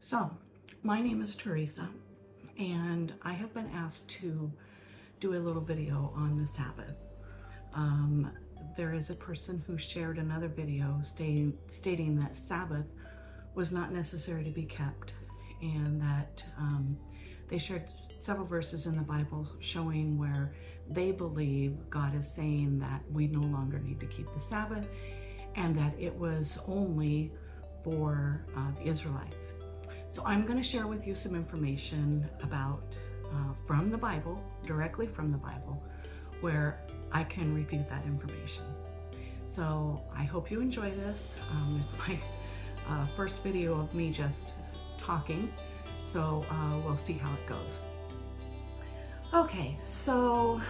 So, my name is Teresa, and I have been asked to do a little video on the Sabbath. There is a person who shared another video stating that Sabbath was not necessary to be kept, and that they shared several verses in the Bible showing where they believe God is saying that we no longer need to keep the Sabbath, and that it was only for the Israelites. So I'm going to share with you some information about from the Bible, directly from the Bible, where I can refute that information. So I hope you enjoy this. It's my first video of me just talking, so we'll see how it goes. Okay, so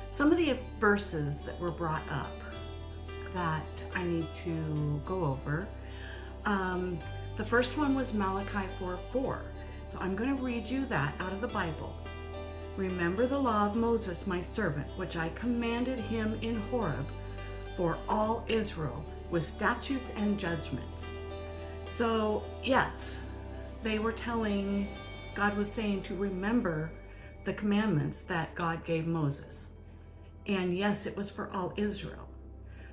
some of the verses that were brought up that I need to go over. The first one was Malachi 4:4. So I'm going to read you that out of the Bible. Remember the law of Moses, my servant, which I commanded him in Horeb for all Israel with statutes and judgments. So yes, they were telling, God was saying to remember the commandments that God gave Moses. And yes, it was for all Israel.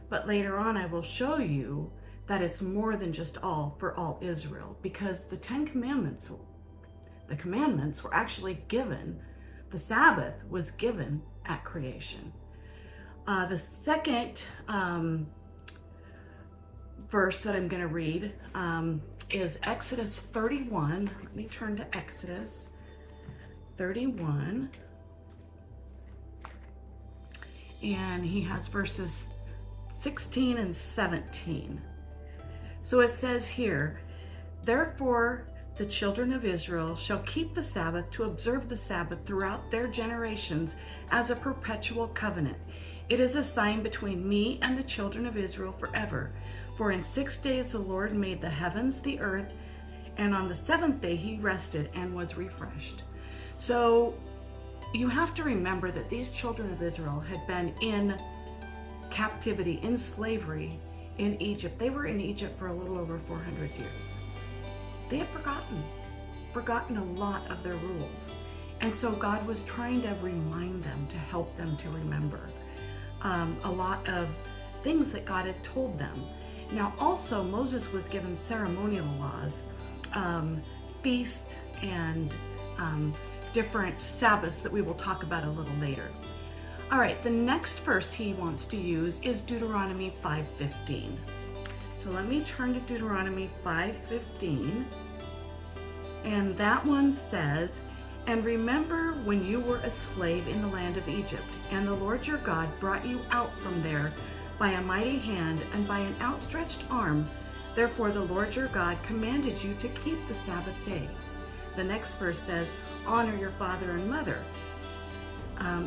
But later on, I will show you that it's more than just for all Israel, because the commandments were actually given, the Sabbath was given at creation. The second verse that I'm going to read is Exodus 31. Let me turn to Exodus 31. And he has verses 16 and 17. So it says here, therefore the children of Israel shall keep the Sabbath to observe the Sabbath throughout their generations as a perpetual covenant. It is a sign between me and the children of Israel forever. For in 6 days the Lord made the heavens, the earth, and on the seventh day he rested and was refreshed. So you have to remember that these children of Israel had been in captivity, in slavery, in Egypt. They were in Egypt for a little over 400 years. They had forgotten a lot of their rules. And so God was trying to remind them, to help them to remember a lot of things that God had told them. Now also, Moses was given ceremonial laws, feast, and different Sabbaths that we will talk about a little later. All right, the next verse he wants to use is Deuteronomy 5:15. So let me turn to Deuteronomy 5:15. And that one says, and remember when you were a slave in the land of Egypt, and the Lord your God brought you out from there by a mighty hand and by an outstretched arm. Therefore the Lord your God commanded you to keep the Sabbath day. The next verse says, honor your father and mother,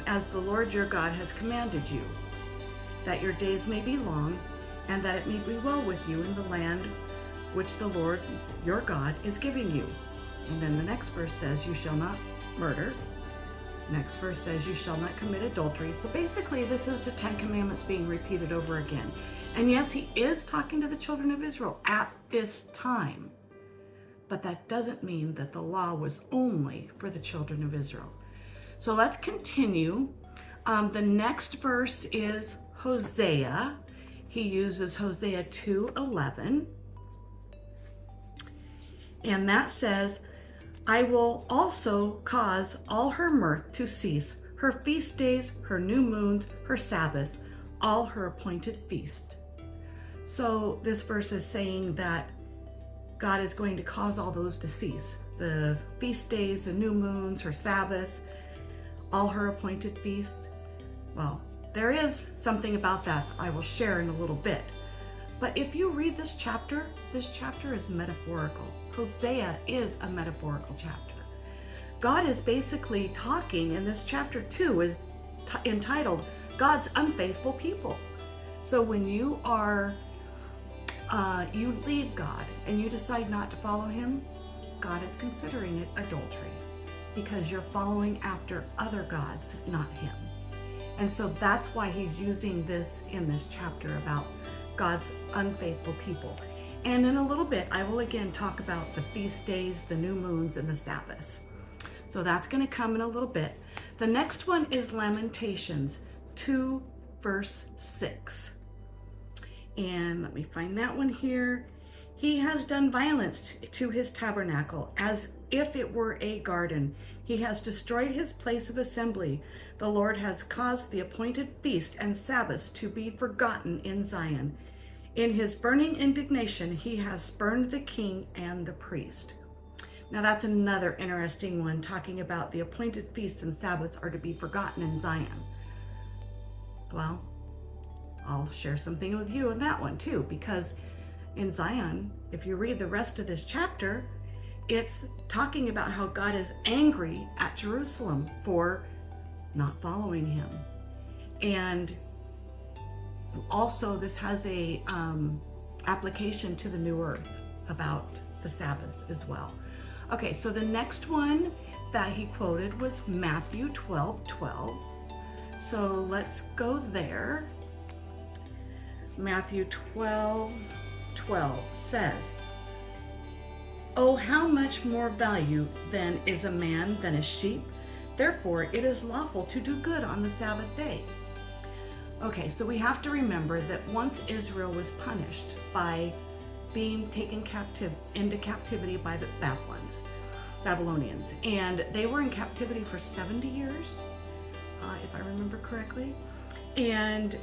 as the Lord your God has commanded you, that your days may be long, and that it may be well with you in the land which the Lord your God is giving you. And then the next verse says, you shall not murder. Next verse says, you shall not commit adultery. So basically, this is the 10 Commandments being repeated over again. And yes, he is talking to the children of Israel at this time. But that doesn't mean that the law was only for the children of Israel. So let's continue. The next verse is Hosea. He uses Hosea 2:11. And that says, I will also cause all her mirth to cease, her feast days, her new moons, her Sabbaths, all her appointed feasts. So this verse is saying that God is going to cause all those to cease. The feast days, the new moons, her Sabbaths, all her appointed feasts. Well, there is something about that I will share in a little bit. But if you read this chapter is metaphorical. Hosea is a metaphorical chapter. God is basically talking, in this chapter 2 is entitled God's Unfaithful People. So when you are, you leave God and you decide not to follow him, God is considering it adultery, because you're following after other gods, not him. And so that's why he's using this in this chapter about God's unfaithful people. And in a little bit, I will again talk about the feast days, the new moons, and the Sabbaths. So that's going to come in a little bit. The next one is Lamentations 2, verse 6. And let me find that one here. He has done violence to his tabernacle as if it were a garden. He has destroyed his place of assembly. The Lord has caused the appointed feast and Sabbaths to be forgotten in Zion. In his burning indignation, he has spurned the king and the priest. Now that's another interesting one, talking about the appointed feasts and Sabbaths are to be forgotten in Zion. Well, I'll share something with you on that one too, because in Zion, if you read the rest of this chapter, it's talking about how God is angry at Jerusalem for not following him. And also this has a application to the new earth about the Sabbath as well. Okay, so the next one that he quoted was Matthew 12:12. So let's go there. Matthew 12:12 says, "Oh, how much more value then is a man than a sheep? Therefore it is lawful to do good on the Sabbath day." Okay, so we have to remember that once Israel was punished by being taken into captivity by the Babylonians, and they were in captivity for 70 years, if I remember correctly, and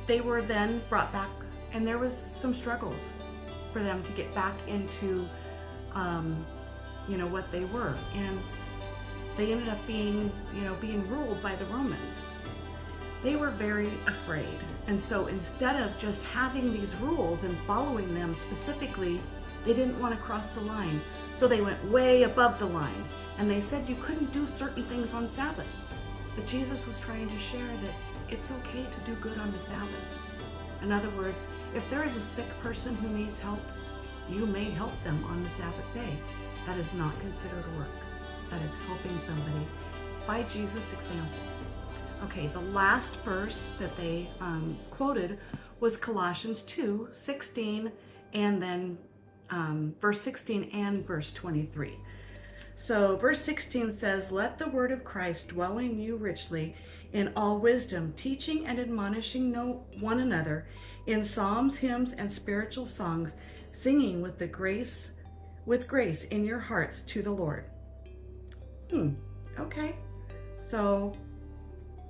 they were then brought back, and there was some struggles for them to get back into, what they were, and they ended up being ruled by the Romans. They were very afraid, and so instead of just having these rules and following them specifically, they didn't want to cross the line, so they went way above the line, and they said you couldn't do certain things on Sabbath. But Jesus was trying to share that it's okay to do good on the Sabbath. In other words, if there is a sick person who needs help, you may help them on the Sabbath day. That is not considered work. That is helping somebody by Jesus' example. Okay, the last verse that they quoted was Colossians 2:16, and then verse 16 and verse 23. So verse 16 says, "Let the word of Christ dwell in you richly in all wisdom, teaching and admonishing one another in psalms, hymns, and spiritual songs, singing with grace in your hearts to the Lord." Okay, so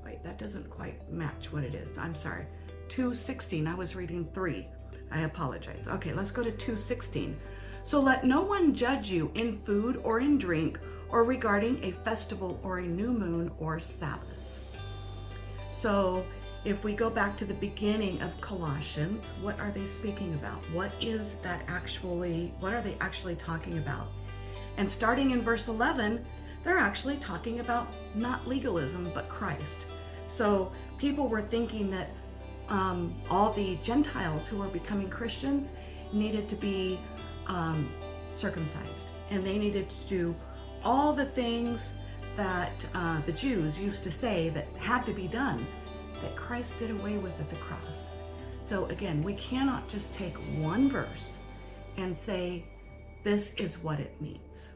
wait, that doesn't quite match what it is. I'm sorry. 2:16, I was reading 3. I apologize. Okay, let's go to 2:16. "So let no one judge you in food or in drink or regarding a festival or a new moon or Sabbath." So if we go back to the beginning of Colossians, what are they speaking about? What are they actually talking about? And starting in verse 11, they're actually talking about not legalism, but Christ. So people were thinking that all the Gentiles who were becoming Christians needed to be circumcised, and they needed to do all the things that the Jews used to say that had to be done, that Christ did away with at the cross. So again, we cannot just take one verse and say, this is what it means.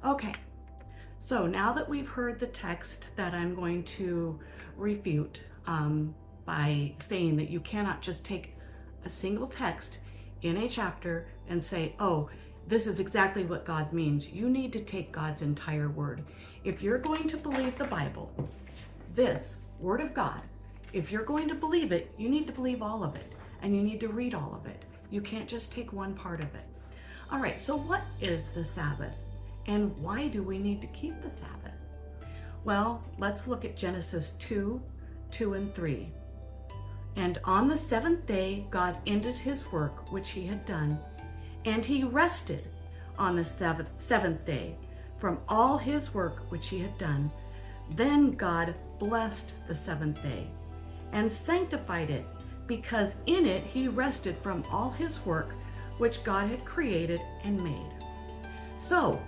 Okay, so now that we've heard the text that I'm going to refute by saying that you cannot just take a single text in a chapter and say, oh, this is exactly what God means. You need to take God's entire word. If you're going to believe the Bible, this word of God, if you're going to believe it, you need to believe all of it, and you need to read all of it. You can't just take one part of it. All right, so what is the Sabbath, and why do we need to keep the Sabbath? Well, let's look at Genesis 2:2 and 3. "And on the seventh day, God ended his work which he had done, and he rested on the seventh day from all his work which he had done. Then God blessed the seventh day and sanctified it, because in it he rested from all his work which God had created and made." So,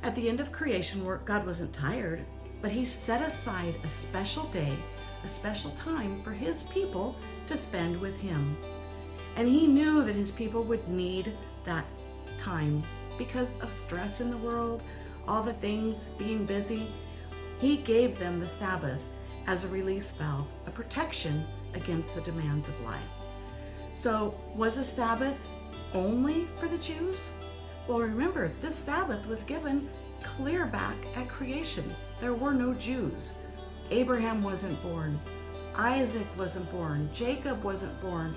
at the end of creation work, God wasn't tired. but he set aside a special day, a special time for his people to spend with him. And he knew that his people would need that time because of stress in the world, all the things, being busy. He gave them the Sabbath as a release valve, a protection against the demands of life. So was the Sabbath only for the Jews? Well, remember, this Sabbath was given clear back at creation. There were no Jews. Abraham wasn't born. Isaac wasn't born. Jacob wasn't born.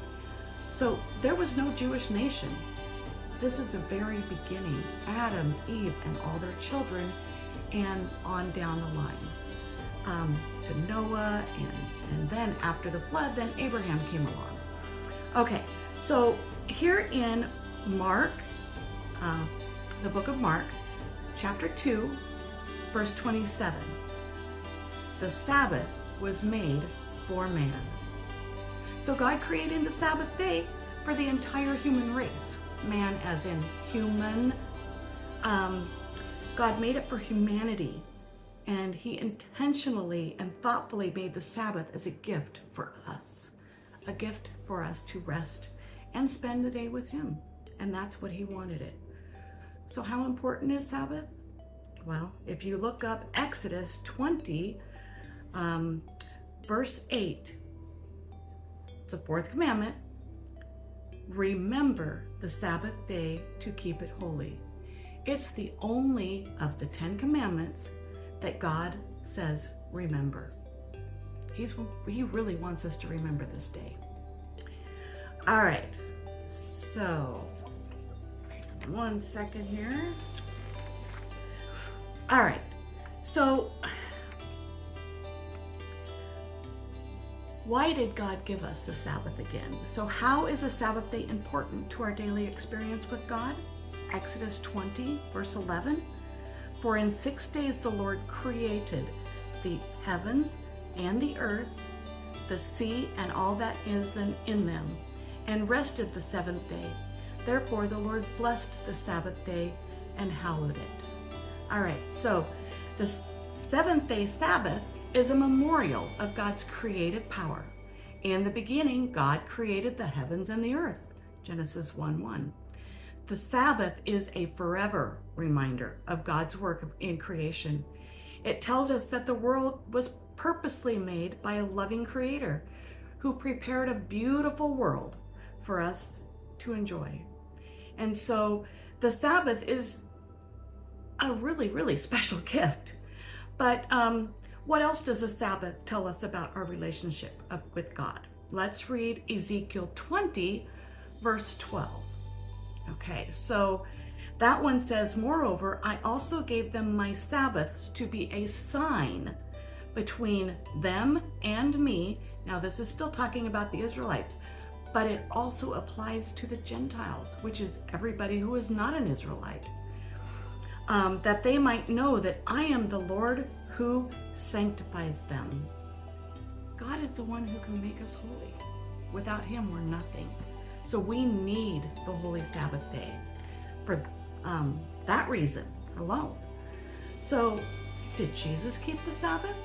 So there was no Jewish nation. This is the very beginning. Adam, Eve, and all their children, and on down the line. To Noah, and then after the flood, then Abraham came along. Okay, so here in Mark, the book of Mark, chapter 2, verse 27, the Sabbath was made for man. So God created the Sabbath day for the entire human race. Man as in human. God made it for humanity, and he intentionally and thoughtfully made the Sabbath as a gift for us. A gift for us to rest and spend the day with him. And that's what he wanted it. So how important is Sabbath? Well, if you look up Exodus 20, verse 8, it's the fourth commandment. Remember the Sabbath day to keep it holy. It's the only of the 10 commandments that God says remember. He really wants us to remember this day. All right, so one second here. All right, so why did God give us the Sabbath again? So how is the Sabbath day important to our daily experience with God? Exodus 20, verse 11. For in 6 days the Lord created the heavens and the earth, the sea and all that is in them, and rested the seventh day. Therefore the Lord blessed the Sabbath day and hallowed it. All right, so the seventh day Sabbath is a memorial of God's creative power. In the beginning, God created the heavens and the earth, Genesis 1:1. The Sabbath is a forever reminder of God's work in creation. It tells us that the world was purposely made by a loving creator who prepared a beautiful world for us to enjoy. And so the Sabbath is a really, really special gift. But what else does the Sabbath tell us about our relationship with God? Let's read Ezekiel 20, verse 12. Okay, so that one says, moreover, I also gave them my Sabbaths to be a sign between them and me. Now, this is still talking about the Israelites, but it also applies to the Gentiles, which is everybody who is not an Israelite, that they might know that I am the Lord who sanctifies them. God is the one who can make us holy. Without him, we're nothing. So we need the Holy Sabbath day for that reason alone. So did Jesus keep the Sabbath?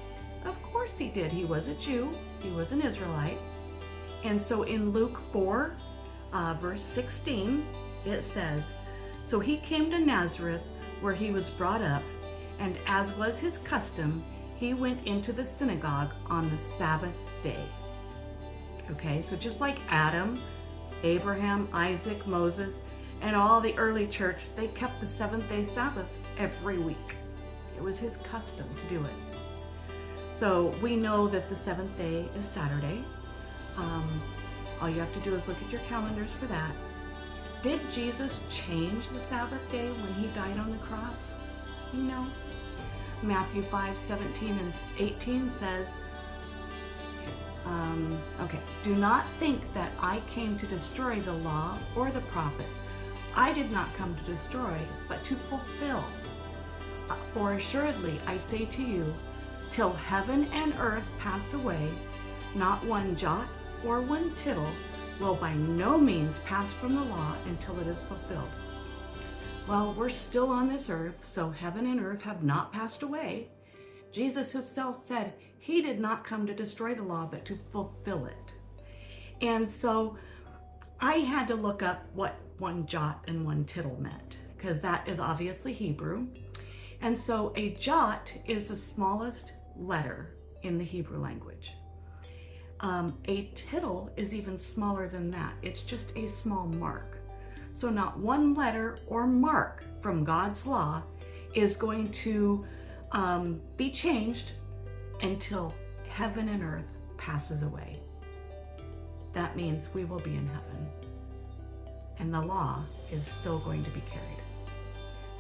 Of course he did. He was a Jew. He was an Israelite. And so in Luke 4, verse 16, it says, so he came to Nazareth where he was brought up, and as was his custom, he went into the synagogue on the Sabbath day. Okay, so just like Adam, Abraham, Isaac, Moses, and all the early church, they kept the seventh-day Sabbath every week. It was his custom to do it. So we know that the seventh day is Saturday. All you have to do is look at your calendars for that. Did Jesus change the Sabbath day when he died on the cross? No. Matthew 5:17 and 18 says, do not think that I came to destroy the law or the prophets. I did not come to destroy, but to fulfill. For assuredly, I say to you, till heaven and earth pass away, not one jot or one tittle will by no means pass from the law until it is fulfilled. Well, we're still on this earth, so heaven and earth have not passed away. Jesus himself said he did not come to destroy the law, but to fulfill it. And so I had to look up what one jot and one tittle meant, because that is obviously Hebrew. And so a jot is the smallest letter in the Hebrew language. A tittle is even smaller than that. It's just a small mark. So not one letter or mark from God's law is going to be changed until heaven and earth passes away. That means we will be in heaven, and the law is still going to be carried.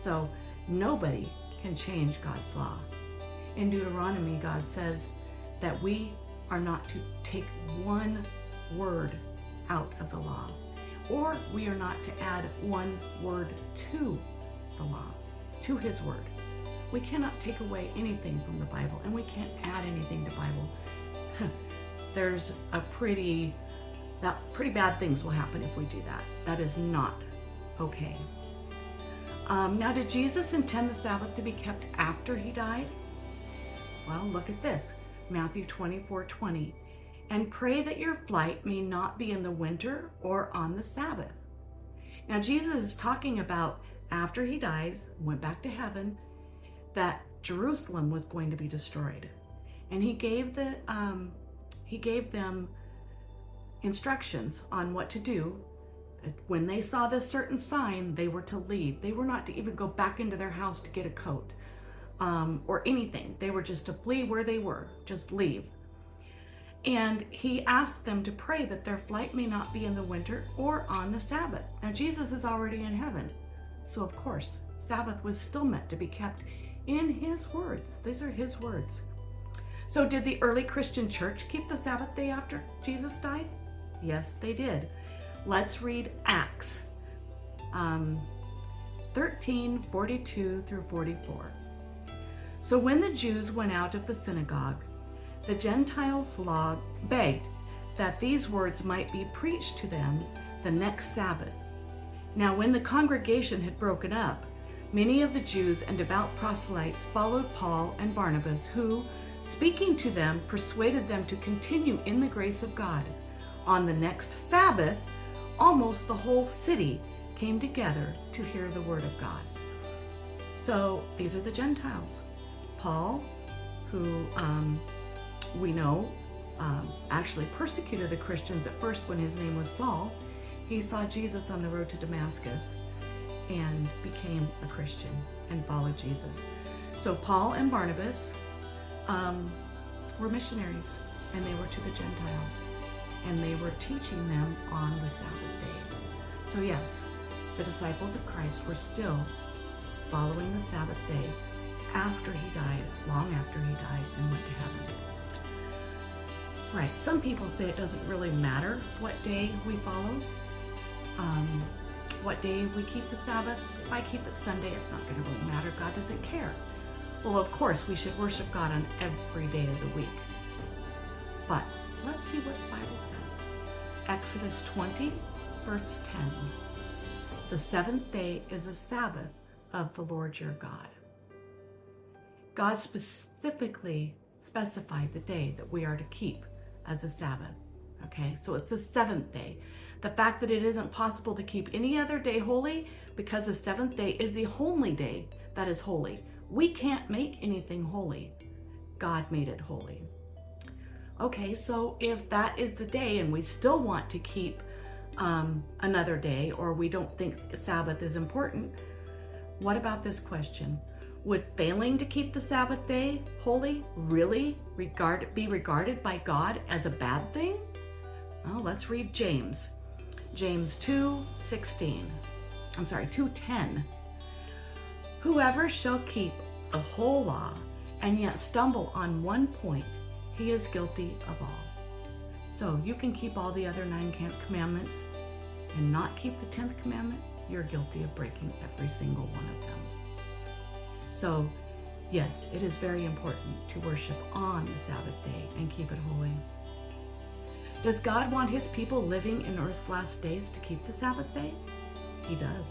So nobody can change God's law. In Deuteronomy, God says that we are not to take one word out of the law, or we are not to add one word to the law, to his word. We cannot take away anything from the Bible, and we can't add anything to the Bible. There's pretty bad things will happen if we do that. That is not okay. Now, did Jesus intend the Sabbath to be kept after he died? Well, look at this. Matthew 24:20. And pray that your flight may not be in the winter or on the Sabbath. Now, Jesus is talking about after he died, went back to heaven, that Jerusalem was going to be destroyed. And he gave them instructions on what to do. When they saw this certain sign, they were to leave. They were not to even go back into their house to get a coat or anything. They were just to flee where they were, just leave. And he asked them to pray that their flight may not be in the winter or on the Sabbath. Now, Jesus is already in heaven. So, of course, Sabbath was still meant to be kept in his words. These are his words. So did the early Christian church keep the Sabbath day after Jesus died? Yes, they did. Let's read Acts 13:42 through 44. So when the Jews went out of the synagogue, the Gentiles' law begged that these words might be preached to them the next Sabbath. Now when the congregation had broken up, many of the Jews and devout proselytes followed Paul and Barnabas, who, speaking to them, persuaded them to continue in the grace of God. On the next Sabbath, almost the whole city came together to hear the word of God. So these are the Gentiles. Paul, who we know actually persecuted the Christians at first when his name was Saul. He saw Jesus on the road to Damascus and became a Christian and followed Jesus. So Paul and Barnabas were missionaries, and they were to the Gentiles, and they were teaching them on the Sabbath day. So yes, the disciples of Christ were still following the Sabbath day after he died, long after he died and went to heaven. Right, some people say it doesn't really matter what day we follow, what day we keep the Sabbath. If I keep it Sunday, it's not going to really matter. God doesn't care. Well, of course, we should worship God on every day of the week. But let's see what the Bible says. Exodus 20, verse 10. The seventh day is a Sabbath of the Lord your God. God specifically specified the day that we are to keep as a Sabbath. Okay, so it's the seventh day. The fact that it isn't possible to keep any other day holy because the seventh day is the only day that is holy. We can't make anything holy. God made it holy. Okay, so if that is the day and we still want to keep another day, or we don't think Sabbath is important, what about this question? Would failing to keep the Sabbath day holy really be regarded by God as a bad thing? Well, let's read James. James 2:10. Whoever shall keep the whole law and yet stumble on one point, he is guilty of all. So you can keep all the other 9 commandments and not keep the 10th commandment, you're guilty of breaking every single one of them. So yes, it is very important to worship on the Sabbath day and keep it holy. Does God want his people living in earth's last days to keep the Sabbath day? He does.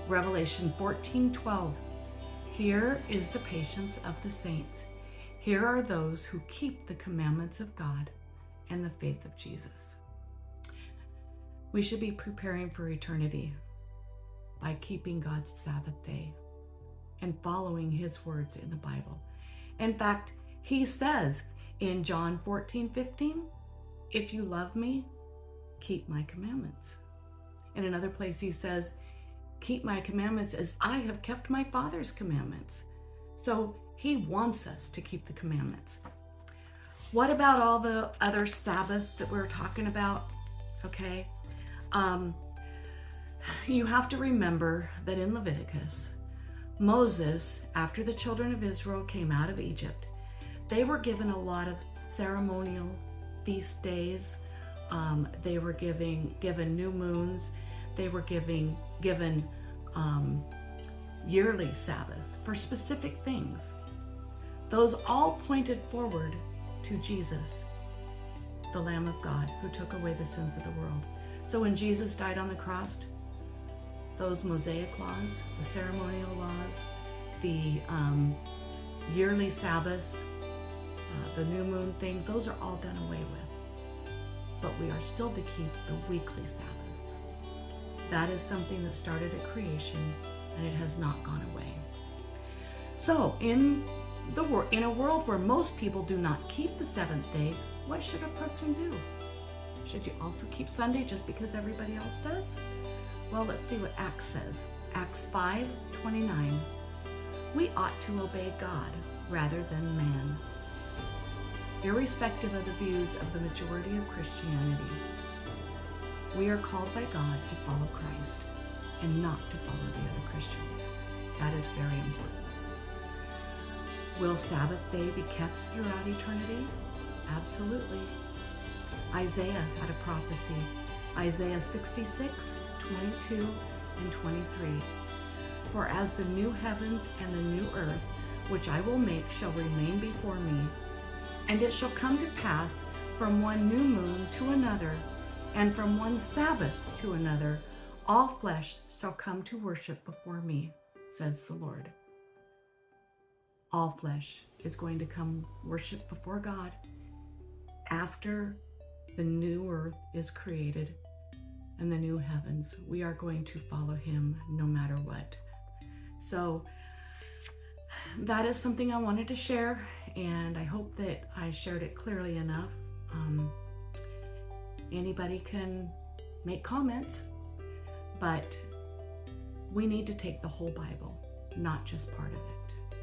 Revelation 14:12. Here is the patience of the saints. Here are those who keep the commandments of God and the faith of Jesus. We should be preparing for eternity by keeping God's Sabbath day and following his words in the Bible. In fact, he says in John 14:15, if you love me, keep my commandments. In another place he says, keep my commandments as I have kept my Father's commandments. So he wants us to keep the commandments. What about all the other Sabbaths that we're talking about? Okay. You have to remember that in Leviticus, Moses, after the children of Israel came out of Egypt, they were given a lot of ceremonial feast days. They were given new moons. They were given yearly Sabbaths for specific things. Those all pointed forward to Jesus, the Lamb of God, who took away the sins of the world. So when Jesus died on the cross, those Mosaic laws, the ceremonial laws, the yearly Sabbaths, the new moon things, those are all done away with. But we are still to keep the weekly Sabbaths. That is something that started at creation, and it has not gone away. So in a world where most people do not keep the seventh day, what should a person do? Should you also keep Sunday just because everybody else does? Well, let's see what Acts says. Acts 5:29. We ought to obey God rather than man. Irrespective of the views of the majority of Christianity, we are called by God to follow Christ and not to follow the other Christians. That is very important. Will Sabbath day be kept throughout eternity? Absolutely. Isaiah had a prophecy. Isaiah 66:22 and 23. For as the new heavens and the new earth, which I will make, shall remain before me, and it shall come to pass from one new moon to another, and from one Sabbath to another, all flesh shall come to worship before me, says the Lord. All flesh is going to come worship before God after the new earth is created and the new heavens. We are going to follow him no matter what. So that is something I wanted to share, and I hope that I shared it clearly enough. Anybody can make comments, but we need to take the whole Bible, not just part of it.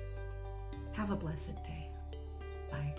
Have a blessed day. Bye.